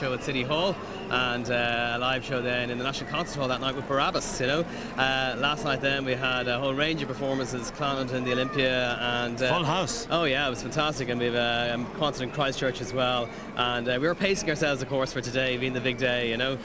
show at City Hall, and a live show then in the National Concert Hall that night with Barabbas, you know. Last night then we had a whole range of performances, Clonard in the Olympia, and full house. Oh yeah, it was fantastic, and we have a concert in Christchurch as well, and we were pacing ourselves of course for today being the big day, you know.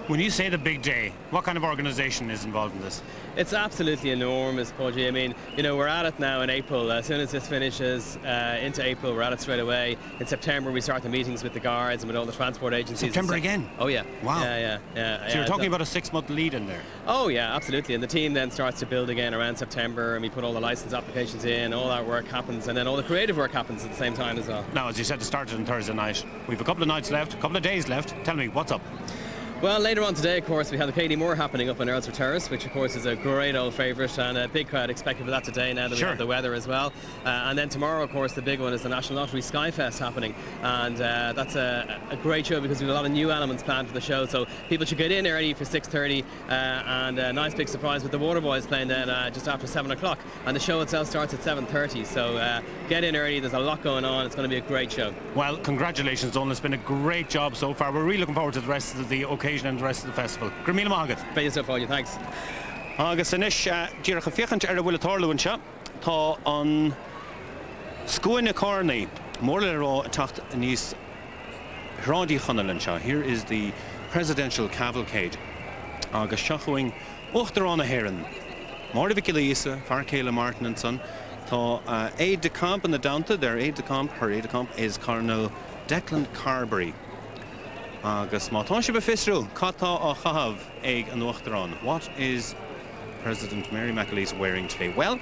When you say the big day, what kind of organisation is involved in this? It's absolutely enormous, Pudgy. I mean, you know, we're at it now in April. As soon as this finishes, into April, we're at it straight away. In September, we start the meetings with the guards and with all the transport agencies. September again? Oh, yeah. Wow. Yeah. So you're talking about a 6-month lead in there? Oh, yeah, absolutely. And the team then starts to build again around September, and we put all the licence applications in, all that work happens, and then all the creative work happens at the same time as well. Now, as you said, it started on Thursday night. We've a couple of nights left, a couple of days left. Tell me, what's up? Well, later on today, of course, we have the Katie Moore happening up on Earlsfort Terrace, which, of course, is a great old favourite, and a big crowd expected for that today now that we have the weather as well. And then tomorrow, of course, the big one is the National Lottery Skyfest happening, and that's a great show because we have a lot of new elements planned for the show, so people should get in early for 6:30, and a nice big surprise with the Waterboys playing then just after 7 o'clock, and the show itself starts at 7:30, so get in early. There's a lot going on. It's going to be a great show. Well, congratulations, Donal. It's been a great job so far. We're really looking forward to the rest of the occasion and the rest of the festival. Gramila Mahagat. Thank you so far, thanks. Agus anish díreach a fichant bhfuil atarlúin se tá an scoine corny mór le rá tacht níos rádi chunalin se. Here is the presidential cavalcade agus seachuing uachtar an a héireann. Mór a Vicilisa, Farcéla Martin and son. Tá aide de camp in the Downta, their aide de camp, her aide de camp is Colonel Declan Carberry. Agus má tá sibh fistrú catá á chahabh ag an uachtarán. What is President Mary McAleese wearing today? Well,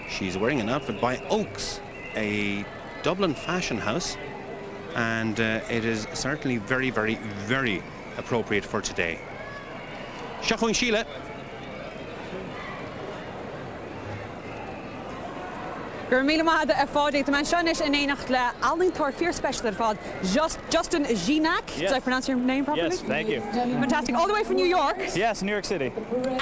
she's wearing an outfit by Oaks, a Dublin fashion house, and it is certainly very, very, very appropriate for today. Seachuing Sheila. Gur míle maithe a fád man seanis in éanacht le Alningtor Fear Special ar fád. Justin Ginac. Did I pronounce your name properly? Yes, thank you. Fantastic. All the way from New York. Yes, New York City.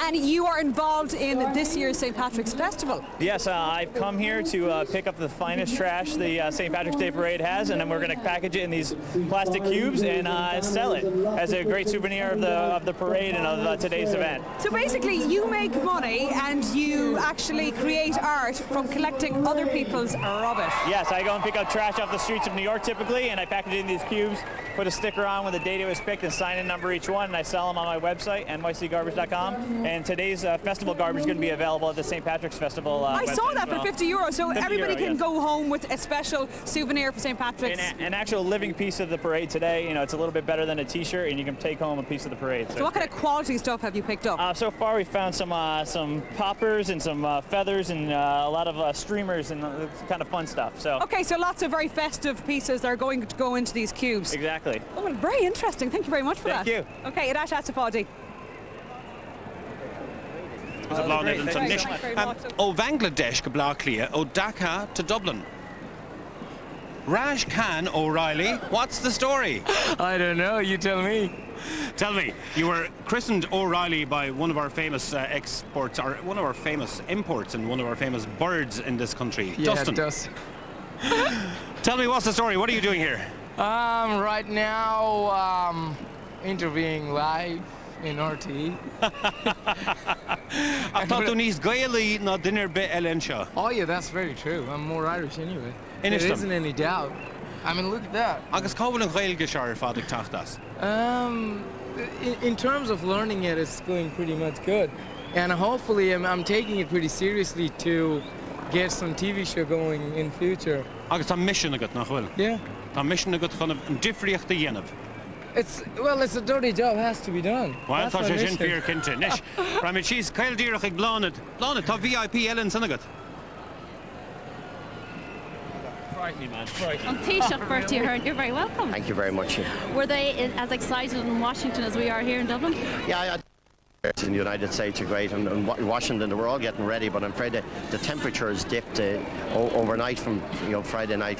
And you are involved in this year's St. Patrick's Festival. Yes, I've come here to pick up the finest trash the St. Patrick's Day Parade has, and then we're going to package it in these plastic cubes and sell it as a great souvenir of the parade and of today's event. So basically, you make money and you actually create art from collecting other people's rubbish. Yes, I go and pick up trash off the streets of New York typically, and I package it in these cubes, put a sticker on with the date it was picked and sign-in number each one, and I sell them on my website, nycgarbage.com. And today's festival garbage is going to be available at the St. Patrick's Festival I saw that for €50, so everybody can yes. go home with a special souvenir for St. Patrick's. An actual living piece of the parade today. You know, it's a little bit better than a t-shirt, and you can take home a piece of the parade. So what kind of quality stuff have you picked up? So far we found some poppers and some feathers and a lot of streamers and kind of fun stuff. So okay, so lots of very festive pieces are going to go into these cubes. Exactly. Oh, well, very interesting. Thank you very much for that. Thank you. Okay, Irash Atsafadi. O Bangladesh go Blaclia, O Dhaka to Dublin. Raj Khan O'Reilly, what's the story? I don't know, you tell me. Tell me, you were christened O'Reilly by one of our famous exports, or one of our famous imports, and one of our famous birds in this country, Yeah, Dustin. Dust. Tell me, what's the story? What are you doing here? Right now, interviewing live in RTE. I thought you need Gaeli, not dinner bit Ellen Shaw. Oh yeah, that's very true. I'm more Irish anyway. There isn't any doubt. I mean, look at that. Agus Cowan and Gael Gishar Fadik Tachtas. In terms of learning it, it's going pretty much good. And hopefully I'm taking it pretty seriously to get some TV show going in future. Agus I'm mission agat nachwil. Yeah. I'm mission agat kind of different the yenav. It's a dirty job, has to be done. Well, That's thought my you mission. didn't fear Kintin. Nish. Ramit she's Kyle Dirach Blanet. Blanet, top VIP Ellen Sanagat. frightening, man. Frightening. On Taoiseach, Bertie Ahern, you're very welcome. Thank you very much. Were they as excited in Washington as we are here in Dublin? Yeah, in the United States are great, and Washington, we're all getting ready, but I'm afraid that the temperatures dipped overnight from Friday night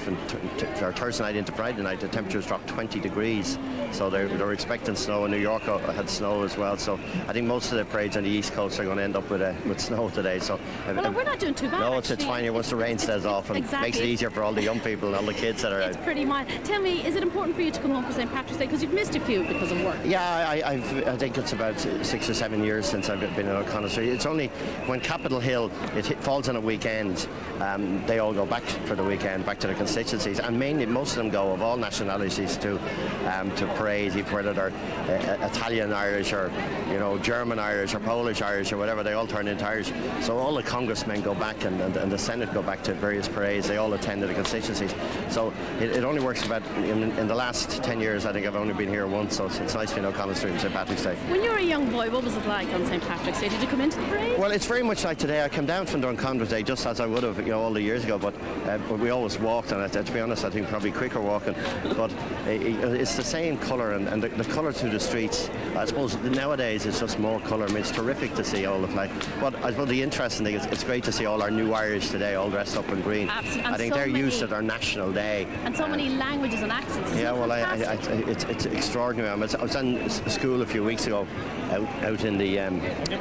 or Thursday night into Friday night. The temperatures dropped 20 degrees, so they're expecting snow. In New York had snow as well, so I think most of the parades on the East Coast are going to end up with snow today. So well, we're not doing too bad. No, it's fine here once the rain stays off, and exactly. makes it easier for all the young people and all the kids that are out. It's pretty mild. Tell me, is it important for you to come home for St. Patrick's Day, because you've missed a few because of work? Yeah, I think it's about 6 or 7 years since I've been in O'Connell Street. It's only when Capitol Hill falls on a weekend, they all go back for the weekend, back to the constituencies, and mainly most of them go of all nationalities to parades, whether they're Italian Irish or German Irish or Polish Irish or whatever. They all turn into Irish. So all the congressmen go back and the Senate go back to various parades. They all attend the constituencies. So it only works about in the last 10 years. I think I've only been here once, so it's nice being O'Connell Street on St. Patrick's Day. When you were a young boy, what was it like on St. Patrick's Day? Did you come into the parade? Well, it's very much like today. I came down from Duncondra Day just as I would have, all the years ago, but we always walked, and to be honest, I think probably quicker walking. But it's the same colour, and the colour through the streets. I suppose nowadays it's just more colour. I mean, it's terrific to see all the flag. But I suppose the interesting thing is it's great to see all our new Irish today, all dressed up in green. Absolutely. I think they're used to their national day. And so many languages and accents. Yeah, well, it's extraordinary. I was in school a few weeks ago out in the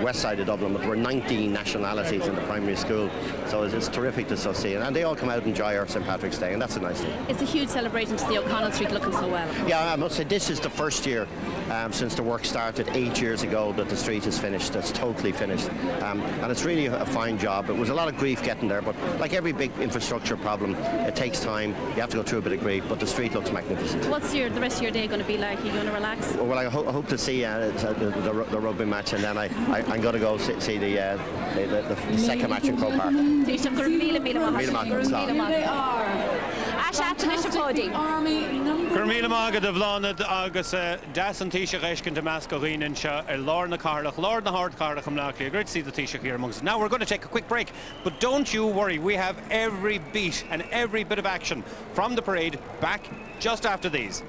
west side of Dublin, but there were 19 nationalities in the primary school, so it's terrific to see, and they all come out and enjoy our St. Patrick's Day, and that's a nice thing. It's a huge celebration to see O'Connell Street looking so well. Yeah, I must say this is the first year since the work started 8 years ago that the street is finished. It's totally finished, and it's really a fine job. It was a lot of grief getting there, but like every big infrastructure problem, it takes time. You have to go through a bit of grief, but the street looks magnificent. What's the rest of your day going to be like? Are you going to relax? Well, I hope to see the rugby match, and then I'm going to go see the second match in Croke Park. Gurmíle mágad a bhlánad agus dasan tíise réiscin de meas go riann seo lár na carlach, lár na hard carlach am láclí. Great to see the Taoiseach here amongst us. Now we're going to take a quick break, but don't you worry, we have every beat and every bit of action from the parade back just after these.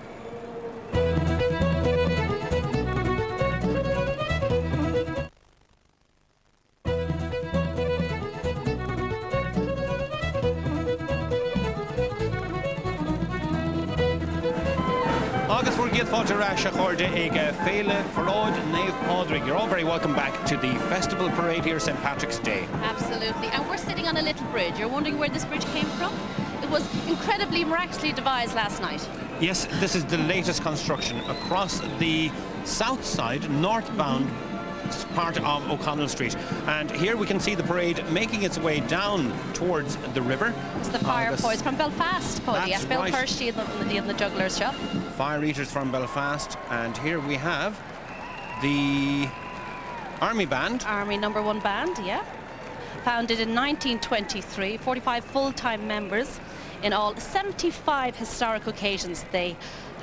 Agus for Gith Fáilte Chorde ag Féile Faráid Naomh Pádraig. You're all very welcome back to the festival parade here, St. Patrick's Day. Absolutely, and we're sitting on a little bridge. You're wondering where this bridge came from? It was incredibly miraculously devised last night. Yes, this is the latest construction across the south side, northbound part of O'Connell Street, and here we can see the parade making its way down towards the river. It's the fire boys from Belfast, Paddy. Yes, Bill Kirsty in the juggler's shop. Fire eaters from Belfast, and here we have the Army Band. Army number 1 band, yeah. Founded in 1923, 45 full-time members in all 75 historic occasions they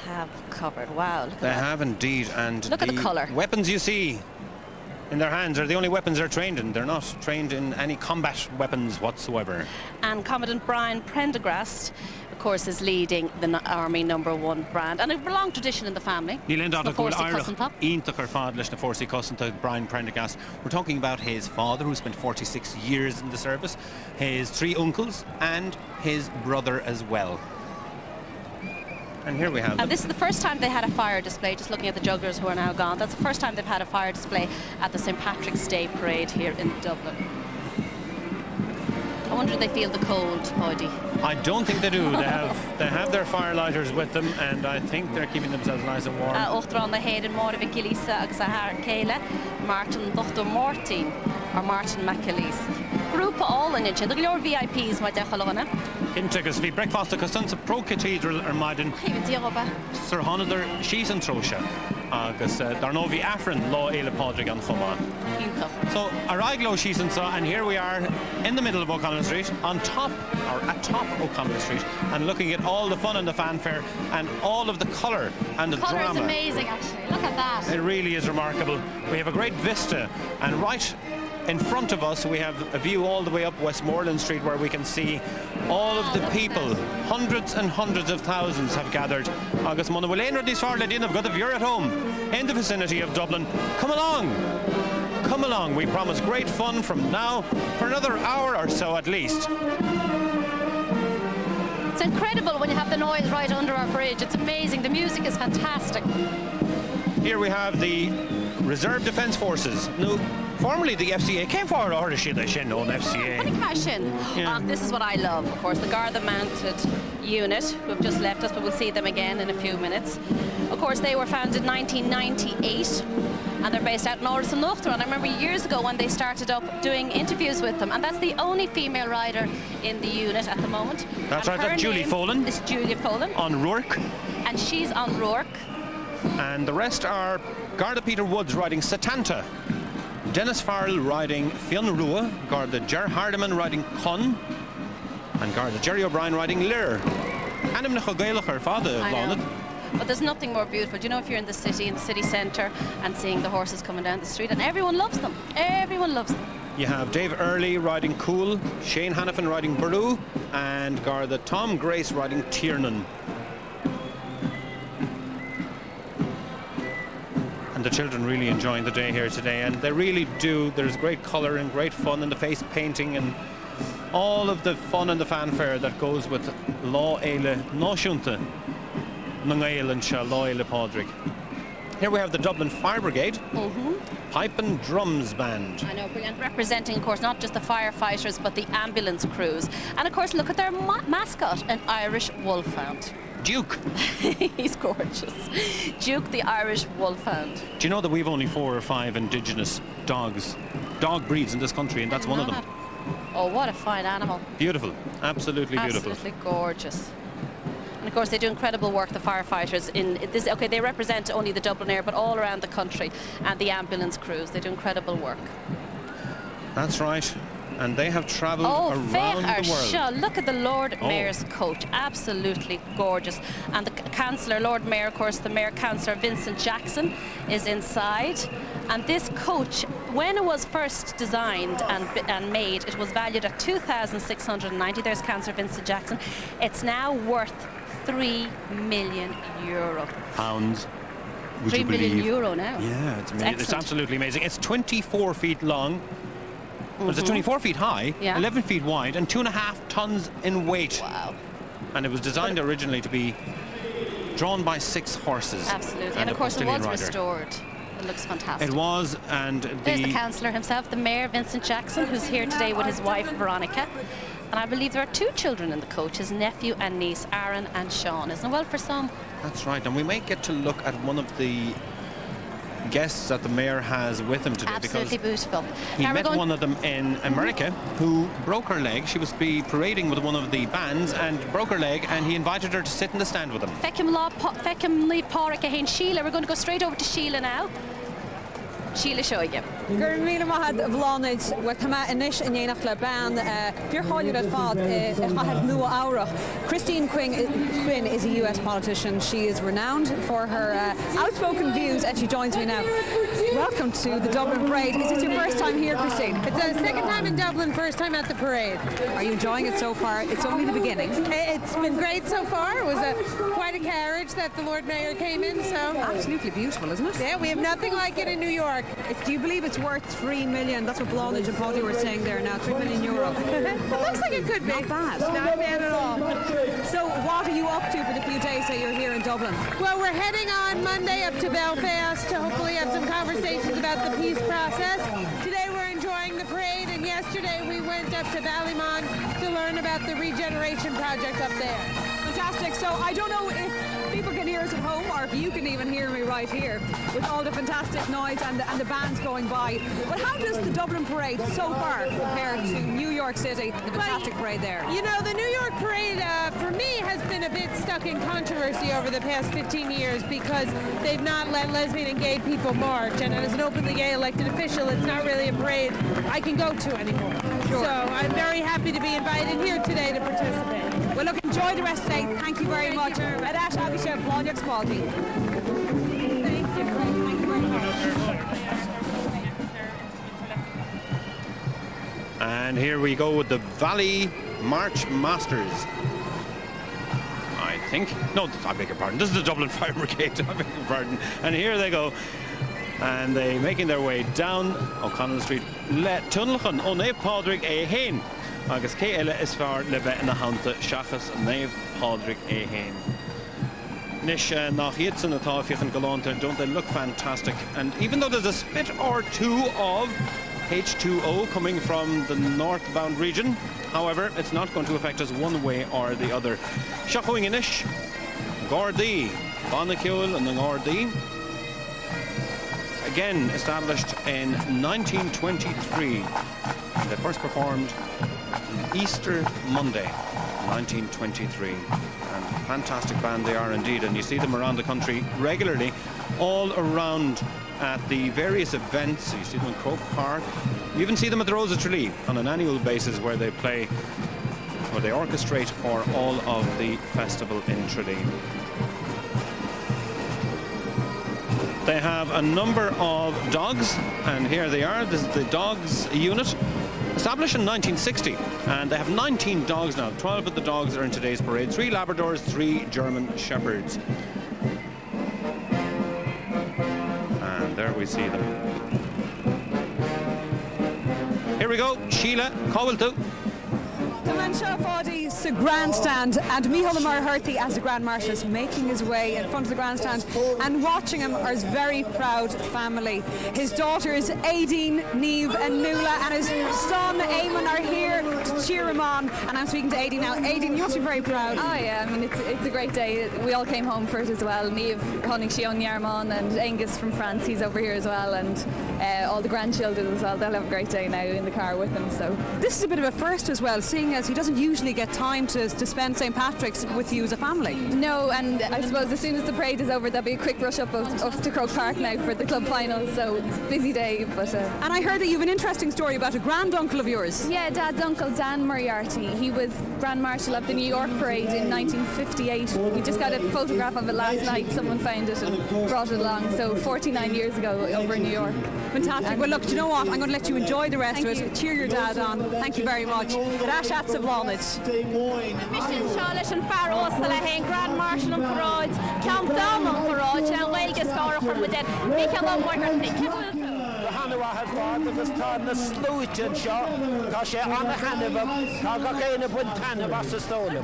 have covered. Wow, look at that. They have indeed, and look at the colour. Weapons you see in their hands are the only weapons they're trained in. They're not trained in any combat weapons whatsoever. And Commandant Brian Prendergast, of course, is leading the Army number 1 brand, and a long tradition in the family. Brian Prendergast. We're talking about his father, who spent 46 years in the service, his 3 uncles, and his brother as well. And here we have And this is the first time they had a fire display, just looking at the jugglers who are now gone. That's the first time they've had a fire display at the St. Patrick's Day parade here in Dublin. I wonder if they feel the cold, Paddy. I don't think they do. They have their firelighters with them, and I think they're keeping themselves nice and warm. Ochtra on the head and more of a Gilisa agus a Céile, Martin Dr. Martin or Martin McAleese. Group all in it. The glor VIPs my dechalona. Integus vi breakfast a Costanza Pro Cathedral Maiden. Sir Honor she's in Trosha. Agus Darnovi Afrin Law Ele Podrig and Choma. So Araglo she's in and here we are in the middle of O'Connell Street, on top or atop O'Connell Street, and looking at all the fun and the fanfare and all of the colour and the drama. The colour is amazing, actually. Look at that. It really is remarkable. We have a great vista, and right in front of us, we have a view all the way up Westmoreland Street where we can see all of the people. Hundreds and hundreds of thousands have gathered. Agus Mona Wilena dis farle din of God, if you're at home in the vicinity of Dublin, come along. Come along. We promise great fun from now for another hour or so at least. It's incredible when you have the noise right under our bridge. It's amazing. The music is fantastic. Here we have the Reserve Defence Forces. No, formerly the FCA came forward or is she the Shin on FCA? This is what I love, of course, the Garda Mounted Unit, who have just left us, but we'll see them again in a few minutes. Of course, they were founded in 1998, and they're based out in Orson-Nuchther. And I remember years ago when they started up doing interviews with them, and that's the only female rider in the unit at the moment. That's right, that's Julie Folan. It's Julia Folan. On Rourke. And she's on Rourke. And the rest are Garda Peter Woods riding Satanta, Dennis Farrell riding Fionn-Rua, Garda Ger Hardiman riding Con, and Garda Jerry O'Brien riding Lir. And I'm her father of But there's nothing more beautiful. Do you know, if you're in the city centre, and seeing the horses coming down the street, and everyone loves them. Everyone loves them. You have Dave Early riding Cool, Shane Hannafin riding Baru, and Garda Tom Grace riding Tiernan. And the children really enjoying the day here today, and they really do. There's great colour and great fun in the face painting and all of the fun and the fanfare that goes with Lá Éile Náisiúnta Nangail and Lá Éile Pádraig. Here we have the Dublin Fire Brigade, Pipe and Drums Band. I know, brilliant. Representing, of course, not just the firefighters, but the ambulance crews. And, of course, look at their mascot, an Irish wolfhound. Duke. He's gorgeous. Duke, the Irish wolfhound. Do you know that we've only 4 or 5 indigenous dog breeds in this country, and that's one of them. Oh, what a fine animal. Beautiful. Absolutely beautiful. Absolutely gorgeous. And of course, they do incredible work, the firefighters in this. Okay, they represent only the Dublin area, but all around the country, and the ambulance crews. They do incredible work. That's right. And they have travelled around the world. Look at the Lord Mayor's coach. Absolutely gorgeous. And the Councillor, Lord Mayor, of course, the Mayor Councillor Vincent Jackson is inside. And this coach, when it was first designed and made, it was valued at 2,690. There's Councillor Vincent Jackson. It's now worth €3 million. Pounds. €3 million now. Yeah, it's absolutely amazing. It's 24 feet long. But it's 24 feet high, 11 feet wide, and 2.5 tons in weight. Wow. And it was designed originally to be drawn by 6 horses. Absolutely. And of course, it was restored. It looks fantastic. It was, and there's the councillor himself, the Mayor, Vincent Jackson, who's here today with his wife, Veronica. And I believe there are 2 children in the coach, his nephew and niece, Aaron and Sean. Isn't it well for some? That's right. And we might get to look at one of the guests that the mayor has with him today. Absolutely beautiful. He met one of them in America who broke her leg. She was parading with one of the bands and broke her leg, and he invited her to sit in the stand with him. Sheila. We're going to go straight over to Sheila now. Sheila showing you. Gur míle maithad bhláid with Tama inis in dhéanach le ban fíorchaáiliú ar fad chaithad nua áireach. Christine Quinn is a US politician. She is renowned for her outspoken views, and she joins me now. Welcome to the Dublin Parade. Is it your first time here, Christine? It's the second time in Dublin, first time at the parade. Are you enjoying it so far? It's only the beginning. It's been great so far. It was quite a carriage that the Lord Mayor came in. So absolutely beautiful, isn't it? Yeah, we have nothing like it in New York. Do you believe it's worth $3 million? That's what Blonage and Paddy were saying there now, €3 million. It looks like it could be. Not bad. Not bad at all. So what are you up to for the few days that you're here in Dublin? Well, we're heading on Monday up to Belfast to hopefully have some conversations about the peace process. Today we're enjoying the parade, and yesterday we went up to Ballymont to learn about the regeneration project up there. Fantastic. So I don't know if people can hear us at home, or if you can even hear me right here with all the fantastic noise and the bands going by. But how does the Dublin Parade so far compare to New York City, the fantastic parade there? You know, the New York Parade, for me, has been a bit stuck in controversy over the past 15 years because they've not let lesbian and gay people march. And as an openly gay elected official, it's not really a parade I can go to anymore. Sure. So I'm very happy to be invited here today to participate. Well, look, enjoy the rest of the day. Thank you very much. Adash Abhishek, Blonyak Spalti. Thank you. Thank you very much. And here we go with the Valley March Masters. I think. No, I beg your pardon. This is the Dublin Fire Brigade. I beg your pardon. And here they go. And they making their way down O'Connell Street. Le tunnelchan o neve Padraig e hen. Agus ke ele is far le be na hanta shachas neve Padraig e hen. Nish nach Yitzen atá fiechan galanta, don't they look fantastic? And even though there's a spit or two of H2O coming from the northbound region, however, it's not going to affect us one way or the other. Shachoing inish, Gardaí, Bannakiul and the Gardaí. Again established in 1923. They first performed Easter Monday, 1923. And fantastic band they are indeed, and you see them around the country regularly, all around at the various events. You see them in Croke Park. You even see them at the Rose of Tralee on an annual basis, where they play, where they orchestrate for all of the festival in Tralee. They have a number of dogs, and here they are. This is the dogs unit, established in 1960, and they have 19 dogs now. 12 of the dogs are in today's parade. 3 Labradors, 3 German Shepherds. And there we see them. Here we go, Sheila Cowaltu. Fádaí the grandstand, and Micheál Murthy as the Grand Marshal is making his way in front of the grandstand, and watching him are his very proud family. His daughters Aideen, Niamh and Nuala, and his son Eamon are here to cheer him on, and I'm speaking to Aideen now. Aideen, you must be very proud. Oh yeah, I mean it's a great day. We all came home for it as well. Niamh, Conning Shion Yarmon, and Angus from France, he's over here as well, and all the grandchildren as well. They'll have a great day now in the car with him. So this is a bit of a first as well, seeing as he doesn't usually get time to spend St. Patrick's with you as a family. No, and I suppose as soon as the parade is over, there'll be a quick rush up to Croke Park now for the club final. So it's a busy day. But and I heard that you have an interesting story about a granduncle of yours. Yeah, Dad's uncle Dan Moriarty. He was Grand Marshal of the New York Parade in 1958. We just got a photograph of it last night. Someone found it and brought it along. So 49 years ago over in New York. Fantastic. Well, look, do you know what? I'm going to let you enjoy the rest of it. Cheer your dad on. Thank you very much. Rashat Savlanit. Mission Charlotte and Faros, the Lahain Grand Marshal and Parade, Camp Down on Parade, and Welgas Star from the dead. Micheál Murthy. Hanna had fought agus tá na slúite seo tá sé anna hanna tá ga chéine buin tanna was sa stóla.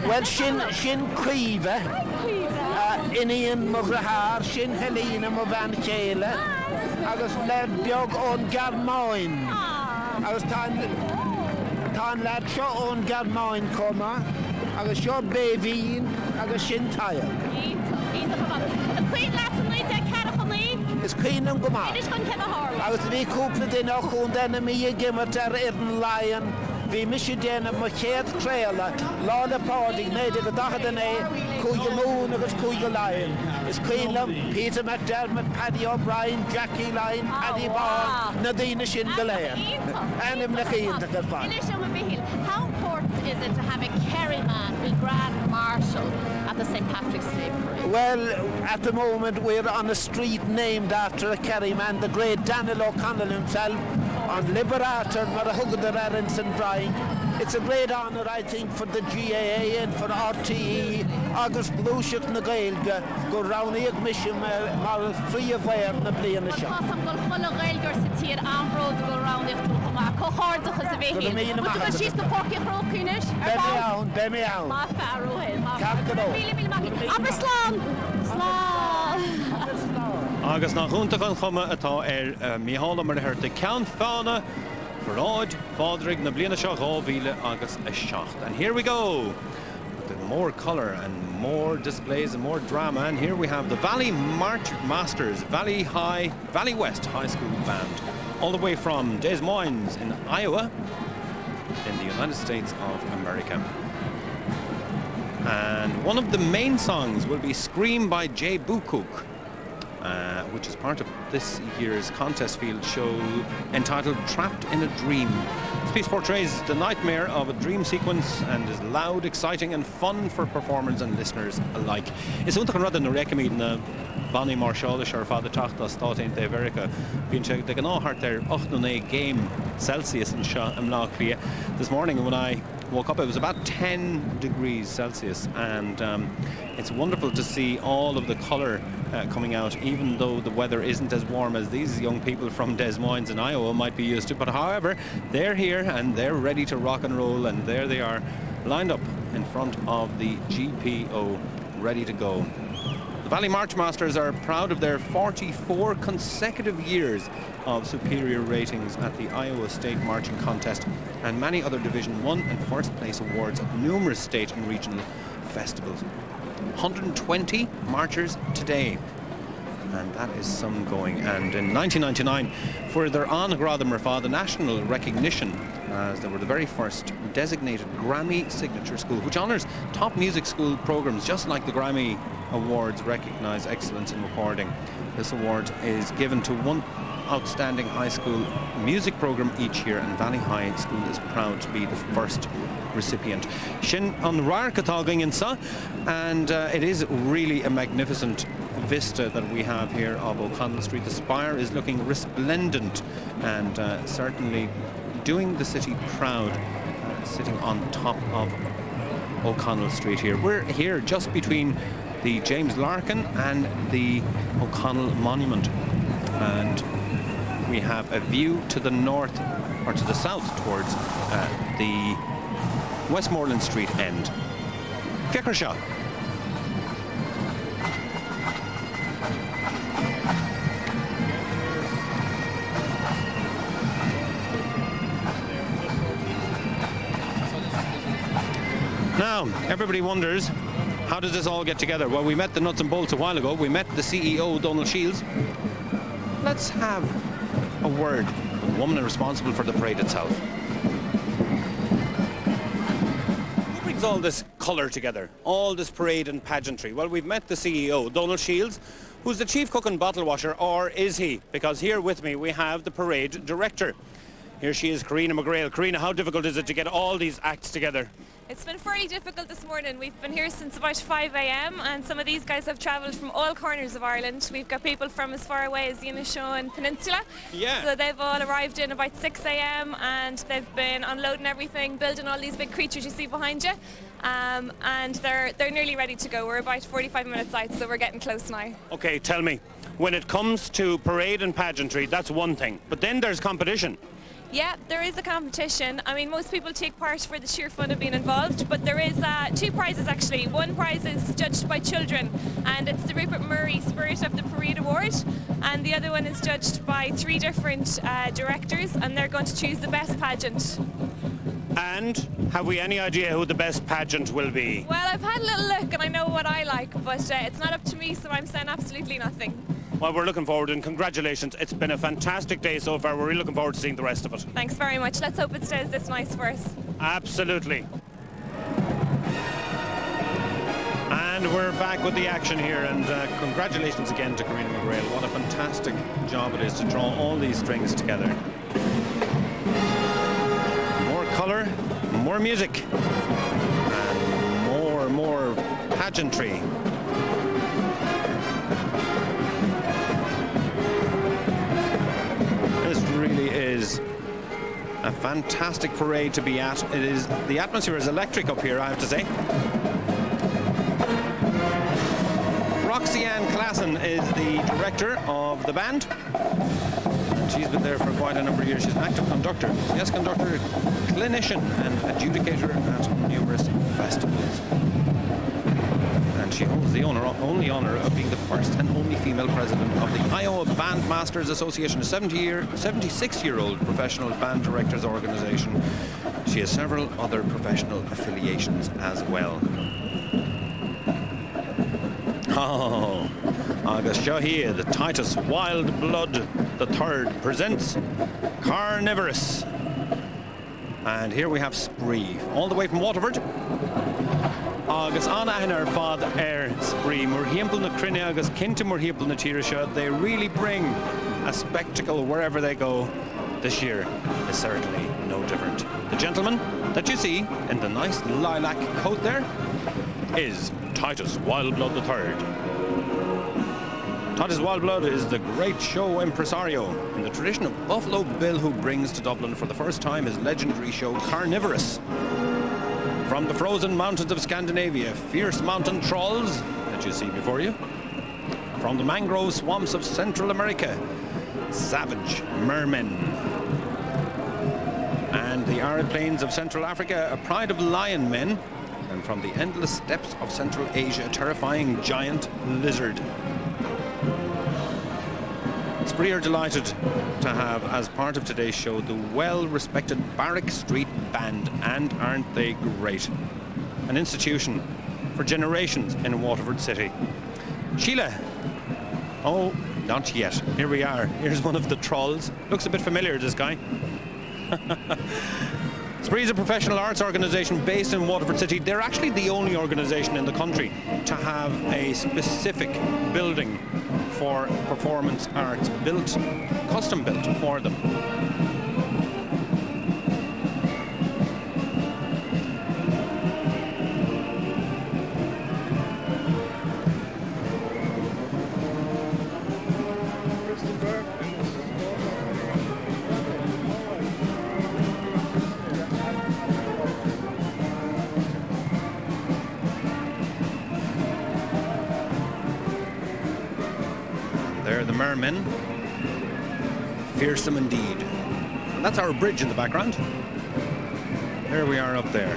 Well sin críomh iníon mo bhthar sin Helena mo bhain chéile agus le beag ón Garmáin agus tá le seo ón Garmáin comma agus seo béhín agus sin tail. Is clean and goma. I was the couple de no chun den me gimmert an lion. Vi mission den ma chéad trailer. Lá the party made the dach den Cúige Moon agus Cúige Lion. Is clean Peter McDermott, Paddy O'Brien, Jackie Lyon, Paddy Barr, Nadine Shindalea. And him the How important is it to have a Kerryman, the Grand Marshal, at the St. Patrick's Day Parade? Well, at the moment we're on a street named after a Kerryman, the great Daniel O'Connell himself, on Liberator, Marahugada Aronson Bryan. It's a great honour, I think, for the GAA and for RTE. August Blueship na Gaelga go round the admission mar free of wear na bliana shop. Sam go full Gaelgar sit am road go round it to co hard as a vehicle. But she's the porky crokinish. Be me out. Ma Faro head. Agus nach chunta an chuma atá Micheál Murthy ceann fána Parade Padraig na bliana seo 2000 agus 7. And here we go. With more colour and more displays and more drama. And here we have the Valley March Masters, Valley West High School Band, all the way from Des Moines in Iowa, in the United States of America. And one of the main songs will be Scream by Jay Bukuk. which is part of this year's contest field show entitled Trapped in a Dream. This piece portrays the nightmare of a dream sequence and is loud, exciting and fun for performers and listeners alike. Is unta rada na recamid na Bonnie Marshallish or Father Tachtas thought in the Verica being checked. They can all heart their 8 game Celsius in Shah and Lochria. This morning when I woke up, it was about 10 degrees Celsius, and it's wonderful to see all of the colour coming out, even though the weather isn't as warm as these young people from Des Moines in Iowa might be used to. But however, they're here and they're ready to rock and roll, and there they are lined up in front of the GPO, ready to go. The Valley Marchmasters are proud of their 44 consecutive years of superior ratings at the Iowa State Marching Contest and many other Division 1 and first place awards at numerous state and regional festivals. 120 marchers today, and that is some going. And in 1999, for their Angrada Merfa, the national recognition, as they were the very first designated Grammy signature school, which honours top music school programs, just like the Grammy Awards recognise excellence in recording. This award is given to one outstanding high school music program each year, and Valley High School is proud to be the first recipient. Shin on Rar Katalging in Sa, and it is really a magnificent vista that we have here of O'Connell Street. The spire is looking resplendent and certainly doing the city proud, sitting on top of O'Connell Street here. We're here just between the James Larkin and the O'Connell Monument, and we have a view to the north, or to the south, towards the Westmoreland Street end. Keckershaw. Now, everybody wonders, how does this all get together? Well, we met the nuts and bolts a while ago. We met the CEO, Donald Shields. Let's have a word with the woman responsible for the parade itself. Who brings all this colour together, all this parade and pageantry? Well, we've met the CEO, Donald Shields, who's the chief cook and bottle washer, or is he? Because here with me we have the parade director. Here she is, Karina McGrail. Karina, how difficult is it to get all these acts together? It's been very difficult this morning. We've been here since about 5 a.m. and some of these guys have travelled from all corners of Ireland. We've got people from as far away as the Inishowen Peninsula. Yeah. So they've all arrived in about 6 a.m. and they've been unloading everything, building all these big creatures you see behind you. And they're nearly ready to go. We're about 45 minutes out, so we're getting close now. Okay, tell me, when it comes to parade and pageantry, that's one thing. But then there's competition. Yeah, there is a competition. I mean, most people take part for the sheer fun of being involved, but there is 2 prizes actually. One prize is judged by children, and it's the Rupert Murray Spirit of the Parade Award, and the other one is judged by 3 different directors, and they're going to choose the best pageant. And have we any idea who the best pageant will be? Well, I've had a little look and I know what I like, but it's not up to me, so I'm saying absolutely nothing. Well, we're looking forward, and congratulations. It's been a fantastic day so far. We're really looking forward to seeing the rest of it. Thanks very much. Let's hope it stays this nice for us. Absolutely. And we're back with the action here, and congratulations again to Karina McGrail. What a fantastic job it is to draw all these strings together. More colour, more music, and more pageantry. This really is a fantastic parade to be at. It is, the atmosphere is electric up here, I have to say. Roxanne Klassen is the director of the band, and she's been there for quite a number of years. She's an active conductor, guest conductor, clinician and adjudicator at numerous festivals. And she holds the only honour of being the first and only female president of the Iowa Bandmasters Association, a 76-year-old professional band directors organisation. She has several other professional affiliations as well. Oh, August Shahir, the Titus Wild Blood III presents Carnivorous. And here we have Spree, all the way from Waterford. agus anna hin fad spree mor himpel na crinne agus kinte mor himpel na tíre. They really bring a spectacle wherever they go. This year is certainly no different. The gentleman that you see in the nice lilac coat there is Titus Wildblood III. Titus Wildblood is the great show impresario in the tradition of Buffalo Bill, who brings to Dublin for the first time his legendary show Carnivorous. From the frozen mountains of Scandinavia, fierce mountain trolls that you see before you. From the mangrove swamps of Central America, savage mermen. And the arid plains of Central Africa, a pride of lion men. And from the endless steppes of Central Asia, a terrifying giant lizard. Spree are delighted to have, as part of today's show, the well-respected Barrack Street Band, and aren't they great? An institution for generations in Waterford City. Sheila. Oh, not yet. Here we are. Here's one of the trolls. Looks a bit familiar, this guy. Spree is a professional arts organisation based in Waterford City. They're actually the only organisation in the country to have a specific building for performance arts built, custom built for them. Mermen, fearsome indeed. And that's our bridge in the background. There we are up there.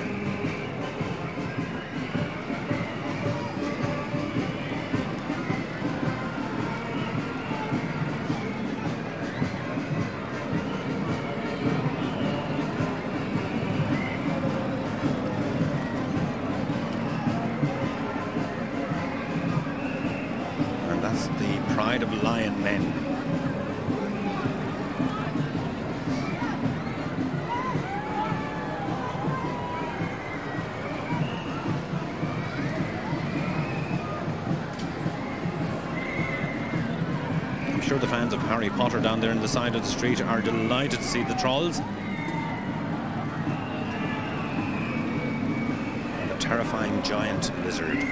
Of lion men. I'm sure the fans of Harry Potter down there on the side of the street are delighted to see the trolls. And the terrifying giant lizard.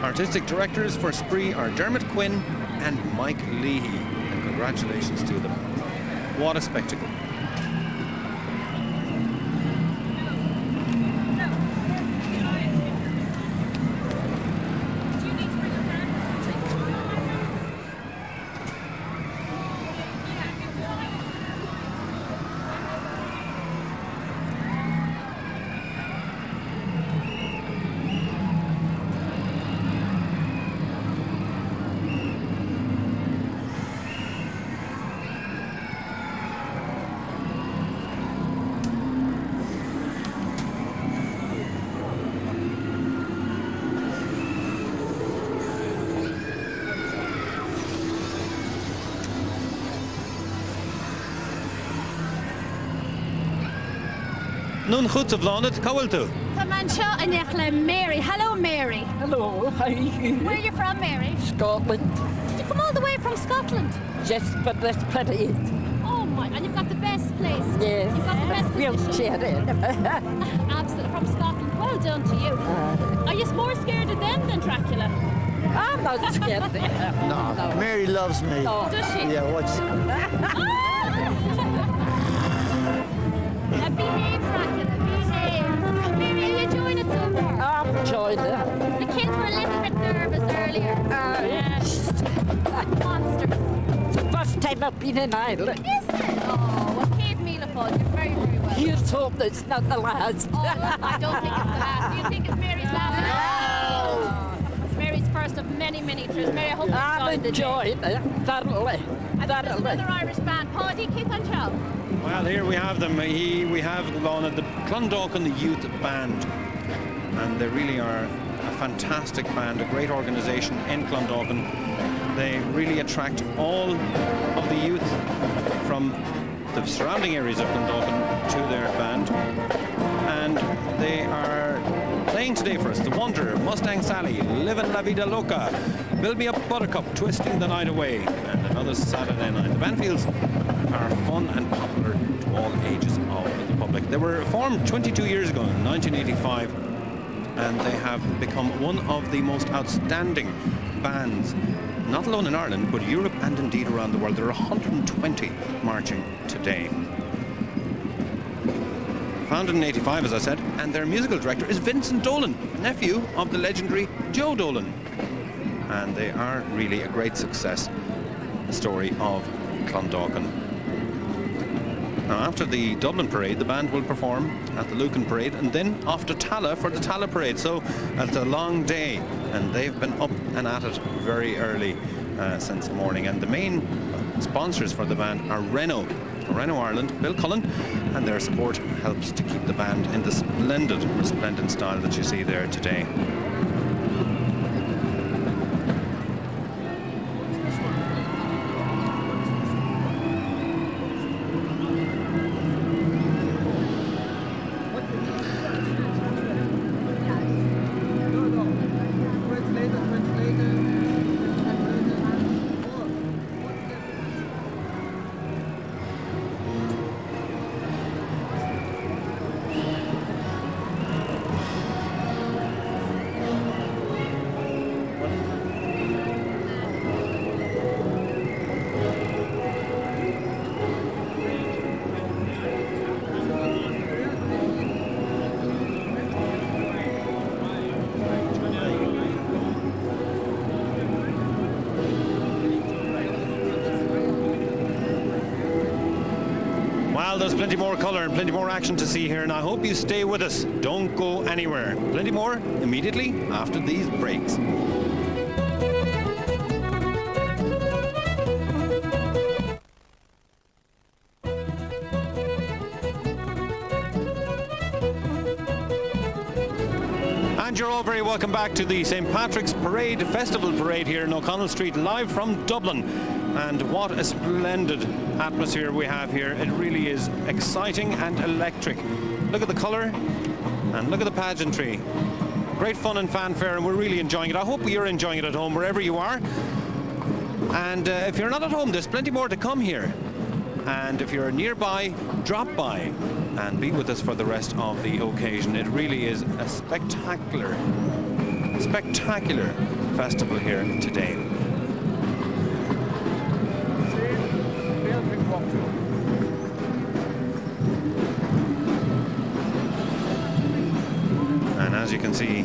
Artistic directors for Spree are Dermot Quinn and Mike Leahy, and congratulations to them. What a spectacle. Nun goed of London, Cowaltu. Tamancha and Yachla Mary. Hello, Mary. Hello, hi. Where are you from, Mary? Scotland. Did you come all the way from Scotland? Yes, but let's put it. Oh my, and you've got the best place. Yes. You've got the best wheelchair in. Absolutely, from Scotland. Well done to you. Are you more scared of them than Dracula? I'm not scared of them. No, Mary loves me. Oh, does she? Yeah, what's... Behave, Dracula, behave. Mary, are you enjoying it so far? I'm enjoying it. The kids were a little bit nervous earlier. Monsters. It's the first time I've been in Ireland. Is it? Oh, well, Kate Mealafud, you're very, very well. Here's hope it's not the last. Oh, look, I don't think it's the last. Do you think it's Mary's last? No. It's Mary's first of many, many trips. Mary, I hope you enjoyed it. Thoroughly. There's another Irish band, Paul Well, here we have them. We have Lorna, the Clondalkin Youth Band, and they really are a fantastic band, a great organisation in Clondalkin. They really attract all of the youth from the surrounding areas of Clondalkin to their band, and they are playing today for us The Wanderer, Mustang Sally, Livin' La Vida Loca, Build Me Up Buttercup, Twisting the Night Away, and another Saturday night. The Banfields are fun and popular to all ages of the public. They were formed 22 years ago in 1985, and they have become one of the most outstanding bands, not alone in Ireland, but Europe and indeed around the world. There are 120 marching today. Founded in 85, as I said, and their musical director is Vincent Dolan, nephew of the legendary Joe Dolan. And they are really a great success story of Clondalkin. Now, after the Dublin parade, the band will perform at the Lucan parade and then off to Tala for the Tala parade. So it's a long day, and they've been up and at it very early since morning. And the main sponsors for the band are Renault Ireland, Bill Cullen, and their support helps to keep the band in the splendid, resplendent style that you see there today. There's plenty more colour and plenty more action to see here, and I hope you stay with us. Don't go anywhere. Plenty more immediately after these breaks. And you're all very welcome back to the St. Patrick's Parade, Festival Parade here in O'Connell Street, live from Dublin. And what a splendid atmosphere we have here. It really is exciting and electric. Look at the colour and look at the pageantry. Great fun and fanfare, and we're really enjoying it. I hope you're enjoying it at home, wherever you are. And if you're not at home, there's plenty more to come here. And if you're nearby, drop by and be with us for the rest of the occasion. It really is a spectacular festival here today. And as you can see,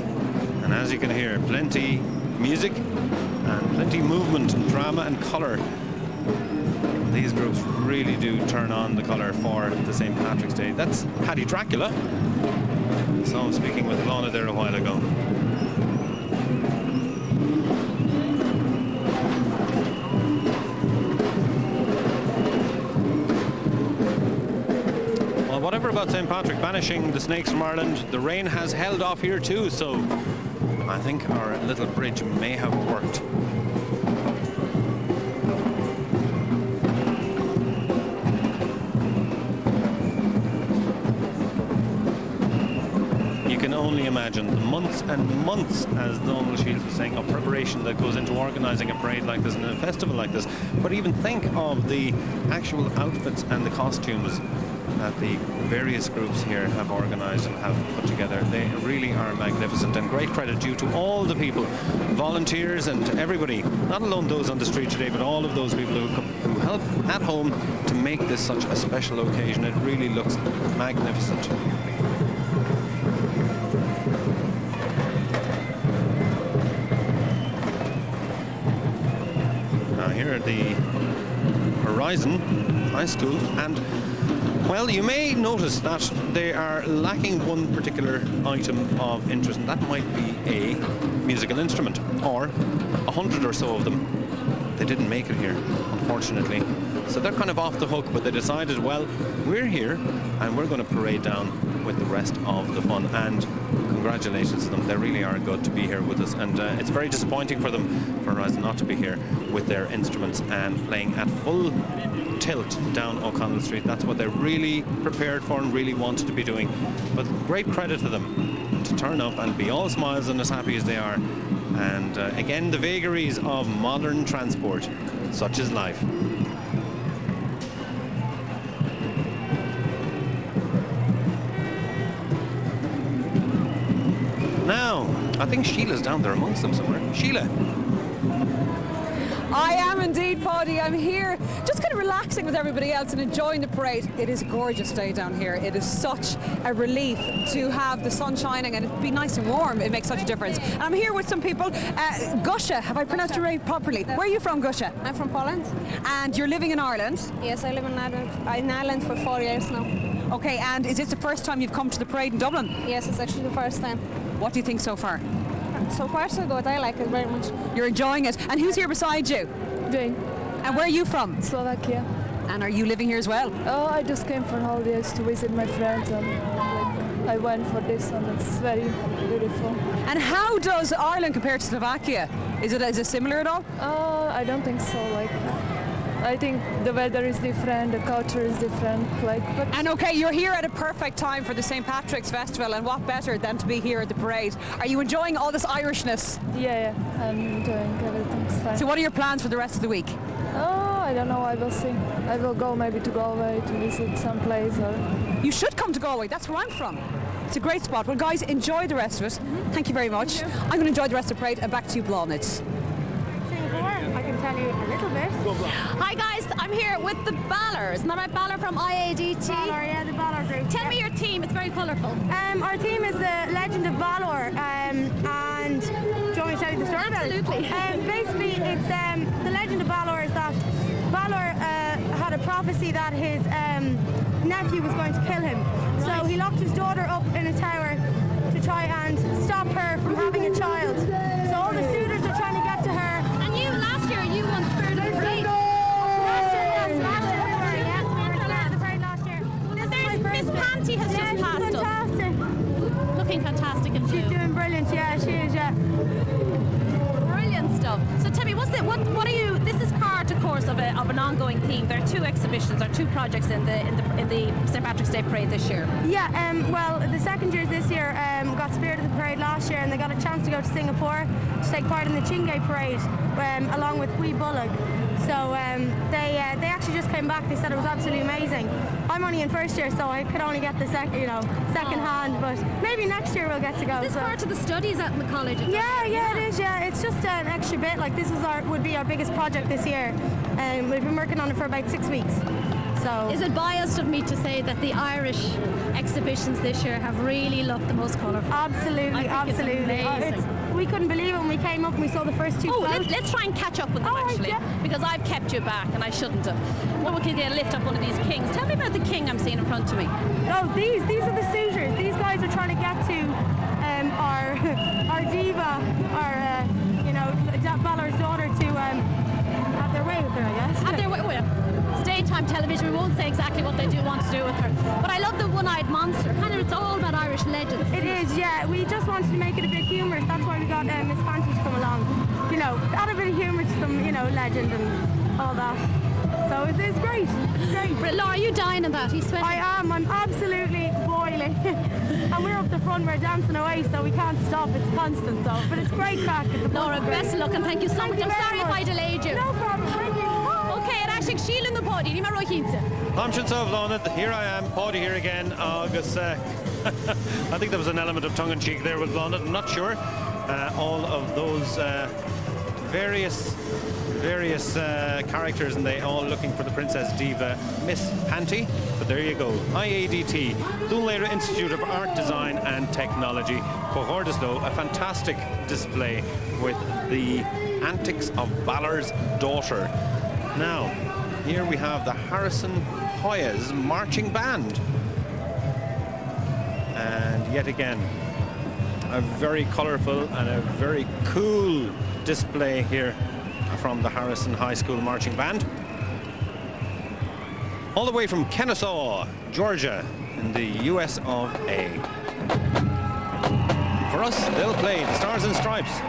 and as you can hear, plenty music and plenty movement and drama and colour. These groups really do turn on the colour for the St. Patrick's Day. That's Paddy Dracula. So I'm speaking with Lorna there a while ago. Well, whatever about St. Patrick banishing the snakes from Ireland, the rain has held off here too, so I think our little bridge may have worked. Only imagine the months and months, as Donald Shields was saying, of preparation that goes into organising a parade like this and a festival like this. But even think of the actual outfits and the costumes that the various groups here have organised and have put together. They really are magnificent, and great credit due to all the people, volunteers and everybody, not alone those on the street today, but all of those people who help at home to make this such a special occasion. It really looks magnificent. Here at the Horizon High School, and well, you may notice that they are lacking one particular item of interest, and that might be a musical instrument, or 100 or so of them. They didn't make it here, unfortunately. So they're kind of off the hook, but they decided, well, we're here and we're going to parade down with the rest of the fun. And congratulations to them. They really are good to be here with us. And it's very disappointing for them, for Horizon, not to be here with their instruments and playing at full tilt down O'Connell Street. That's what they're really prepared for and really wanted to be doing. But great credit to them to turn up and be all smiles and as happy as they are. And again, the vagaries of modern transport. Such is life. Now, I think Sheila's down there amongst them somewhere. Sheila. I am indeed, Paddy. I'm here just kind of relaxing with everybody else and enjoying the parade. It is a gorgeous day down here. It is such a relief to have the sun shining and it be nice and warm. It makes such a difference. And I'm here with some people. Gusha, have I pronounced your name properly? Where are you from, Gusha? I'm from Poland. And you're living in Ireland? Yes, I live in Ireland for 4 years now. Okay, and is this the first time you've come to the parade in Dublin? Yes, it's actually the first time. What do you think so far? So far so good, I like it very much. You're enjoying it. And who's here beside you? Jane. And where are you from? Slovakia. And are you living here as well? Oh, I just came for holidays to visit my friends and I went for this and it's very beautiful. And how does Ireland compare to Slovakia? Is it similar at all? I don't think so. I think the weather is different, the culture is different. And okay, you're here at a perfect time for the St. Patrick's Festival, and what better than to be here at the parade? Are you enjoying all this Irishness? Yeah, I'm enjoying everything's fine. So what are your plans for the rest of the week? Oh, I don't know, I will see. I will go maybe to Galway to visit some place. You should come to Galway, that's where I'm from. It's a great spot. Well guys, enjoy the rest of it. Thank you very much. I'm going to enjoy the rest of the parade and back to you, Blonitz. I can tell you a little bit. Hi guys, I'm here with the Ballers. Isn't that right, Baller from IADT? Baller, yeah, the Baller group. Tell me your team, it's very colourful. Our team is the Legend of Valor, and do you want me to tell you the story about it? Absolutely. Basically, it's the Legend of Valor is that Valor had a prophecy that his nephew was going to kill him. So he locked his daughter up in a tower to try and stop her from having a child. So all the suitors are trying to get to her. Last year you won Spirit of the Parade. Miss Panty has just passed fantastic. us. Looking fantastic in blue. She's doing brilliant, yeah, she is, yeah. Brilliant stuff. So tell me, what are you? This is part, of course, of an ongoing theme. There are two exhibitions or two projects in the St. Patrick's Day Parade this year. Yeah, well, the second years this year got Spirit of the Parade last year, and they got a chance to go to Singapore to take part in the Chingay Parade along with Wee Bullock. So they actually just came back. They said it was absolutely amazing. I'm only in first year, so I could only get the second hand. But maybe next year we'll get to go. Is this part of the studies at the college? Yeah, it is. Yeah, it's just an extra bit. Like this would be our biggest project this year, and we've been working on it for about 6 weeks. So is it biased of me to say that the Irish exhibitions this year have really looked the most colourful? Absolutely, absolutely. We couldn't believe it when we came up and we saw the first two. Let's try and catch up with them actually, because I've kept you back and I shouldn't have. Well, we can lift up one of these kings. Tell me about the king I'm seeing in front of me. Oh, these are the suitors. These guys are trying to get to our diva, our Balor's daughter to have their way with her, I guess. Have their way with her. It's daytime television. We won't say exactly what they do want to do with her. But I love the one-eyed monster. It's all about Irish legends. It is, yeah. We just wanted to make it a bit humorous. That's why we got Miss Panty to come along. Add a bit of humour to some, legend and all that. So it's great. It's great. Laura, are you dying in that? He's sweating. I am. I'm absolutely boiling. And we're up the front. We're dancing away, so we can't stop. It's constant. But it's great crack. Laura, best of luck and thank you so much. I'm sorry if I delayed you. No problem. Thank you. Okay, and actually, Sheila in the podium. You remember Here I am, Paddy here again. August. I think there was an element of tongue-in-cheek there with Blondet. I'm not sure. All of those various characters, and they all looking for the Princess Diva, Miss Panty. But there you go. IADT, Dublin Institute of Art, Design and Technology. Cohordislow, a fantastic display with the antics of Balor's daughter. Now, here we have the Harrison Hoyas Marching Band. And yet again, a very colourful and a very cool display here from the Harrison High School Marching Band. all the way from Kennesaw, Georgia, in the US of A. For us, they'll play the Stars and Stripes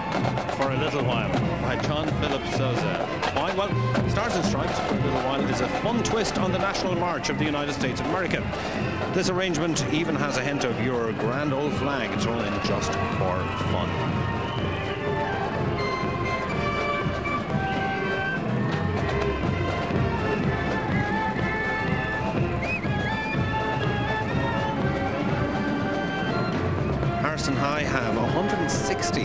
for a little while by John Philip Sousa. Why? Well, Stars and Stripes for a little while is a fun twist on the National March of the United States of America. This arrangement even has a hint of your grand old flag thrown in just for fun. High have 160